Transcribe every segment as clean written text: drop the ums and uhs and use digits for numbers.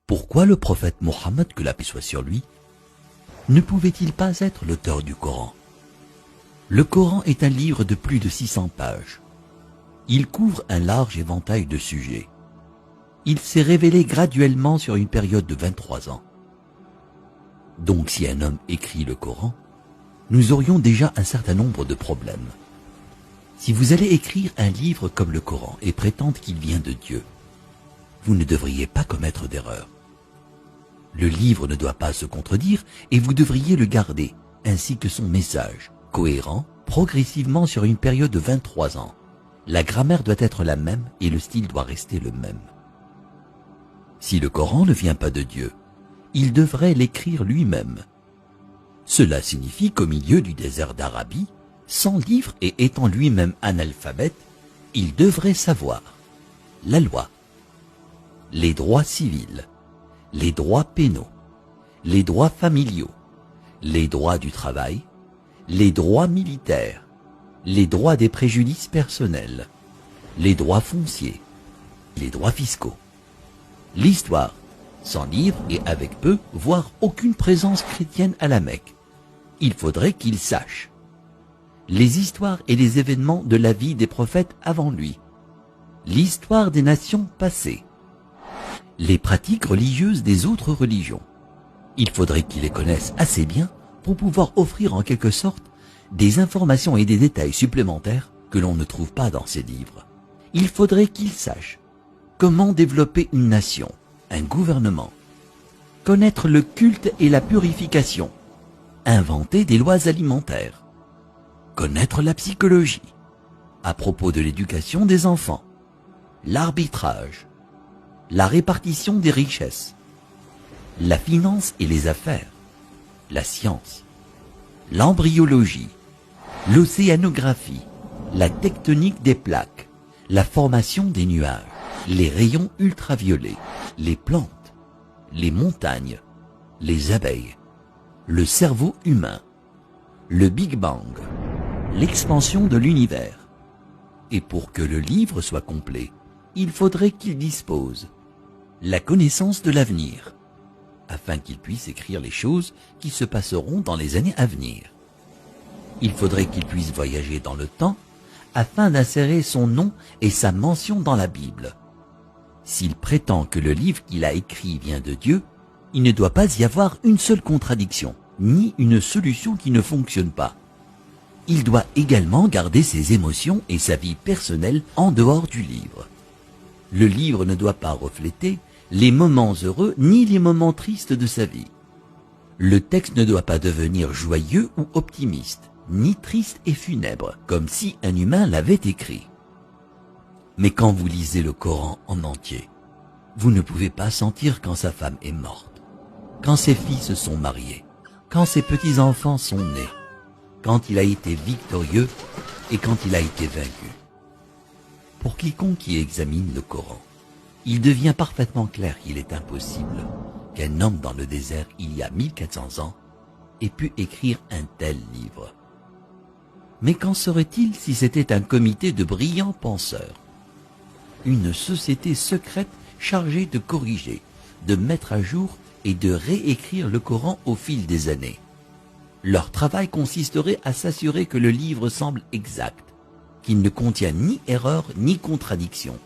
Pourquoi le prophète Mohammed, que la paix soit sur lui, ne pouvait-il pas être l'auteur du Coran? Le Coran est un livre de plus de 600 pages. Il couvre un large éventail de sujets. Il s'est révélé graduellement sur une période de 23 ans. Donc si un homme écrit le Coran, nous aurions déjà un certain nombre de problèmes. Si vous allez écrire un livre comme le Coran et prétendre qu'il vient de Dieu, vous ne devriez pas commettre d'erreur. Le livre ne doit pas se contredire et vous devriez le garder, ainsi que son message, cohérent, progressivement sur une période de 23 ans. La grammaire doit être la même et le style doit rester le même. Si le Coran ne vient pas de Dieu, il devrait l'écrire lui-même. Cela signifie qu'au milieu du désert d'Arabie, sans livre et étant lui-même analphabète, il devrait savoir la loi, les droits civils, les droits pénaux, les droits familiaux, les droits du travail, les droits militaires, les droits des préjudices personnels, les droits fonciers, les droits fiscaux, l'histoire, sans livre et avec peu, voire aucune présence chrétienne à la Mecque. Il faudrait qu'il sache les histoires et les événements de la vie des prophètes avant lui, l'histoire des nations passées, les pratiques religieuses des autres religions. Il faudrait qu'il les connaisse assez bien pour pouvoir offrir en quelque sorte des informations et des détails supplémentaires que l'on ne trouve pas dans ces livres. Il faudrait qu'il sache comment développer une nation, un gouvernement, connaître le culte et la purification, inventer des lois alimentaires, connaître la psychologie, à propos de l'éducation des enfants, l'arbitrage, la répartition des richesses, la finance et les affaires, la science, l'embryologie, l'océanographie, la tectonique des plaques, la formation des nuages, les rayons ultraviolets, les plantes, les montagnes, les abeilles, le cerveau humain, le Big Bang, l'expansion de l'univers. Et pour que le livre soit complet, il faudrait qu'il dispose la connaissance de l'avenir, afin qu'il puisse écrire les choses qui se passeront dans les années à venir. Il faudrait qu'il puisse voyager dans le temps, afin d'insérer son nom et sa mention dans la Bible. S'il prétend que le livre qu'il a écrit vient de Dieu, il ne doit pas y avoir une seule contradiction, ni une solution qui ne fonctionne pas. Il doit également garder ses émotions et sa vie personnelle en dehors du livre. Le livre ne doit pas refléter les moments heureux ni les moments tristes de sa vie. Le texte ne doit pas devenir joyeux ou optimiste, ni triste et funèbre, comme si un humain l'avait écrit. Mais quand vous lisez le Coran en entier, vous ne pouvez pas sentir quand sa femme est morte, quand ses filles se sont mariées, quand ses petits-enfants sont nés, quand il a été victorieux et quand il a été vaincu. Pour quiconque qui examine le Coran, il devient parfaitement clair qu'il est impossible qu'un homme dans le désert il y a 1400 ans ait pu écrire un tel livre. Mais qu'en serait-il si c'était un comité de brillants penseurs, une société secrète chargée de corriger, de mettre à jour et de réécrire le Coran au fil des années? Leur travail consisterait à s'assurer que le livre semble exact, qu'il ne contient ni erreur ni contradiction,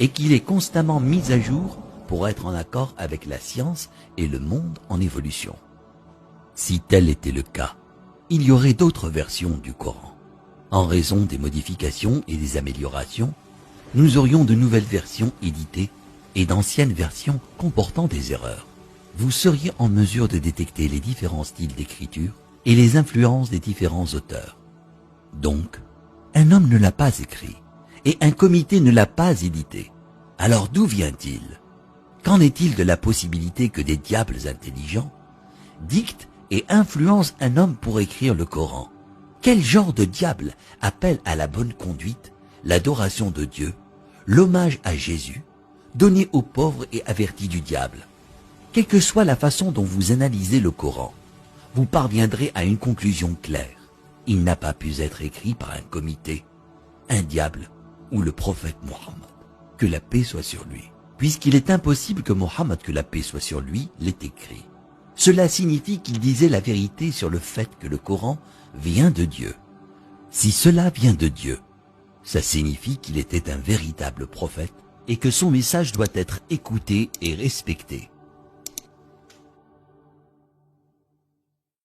et qu'il est constamment mis à jour pour être en accord avec la science et le monde en évolution. Si tel était le cas, il y aurait d'autres versions du Coran. En raison des modifications et des améliorations, nous aurions de nouvelles versions éditées et d'anciennes versions comportant des erreurs. Vous seriez en mesure de détecter les différents styles d'écriture et les influences des différents auteurs. Donc, un homme ne l'a pas écrit et un comité ne l'a pas édité. Alors d'où vient-il? Qu'en est-il de la possibilité que des diables intelligents dictent et influencent un homme pour écrire le Coran? Quel genre de diable appelle à la bonne conduite, l'adoration de Dieu, l'hommage à Jésus, donné aux pauvres et averti du diable? Quelle que soit la façon dont vous analysez le Coran, vous parviendrez à une conclusion claire. Il n'a pas pu être écrit par un comité, un diable ou le prophète Mohammed. Que la paix soit sur lui. puisqu'il est impossible que Mohammed, que la paix soit sur lui, l'ait écrit. Cela signifie qu'il disait la vérité sur le fait que le Coran vient de Dieu. Si cela vient de Dieu, ça signifie qu'il était un véritable prophète et que son message doit être écouté et respecté.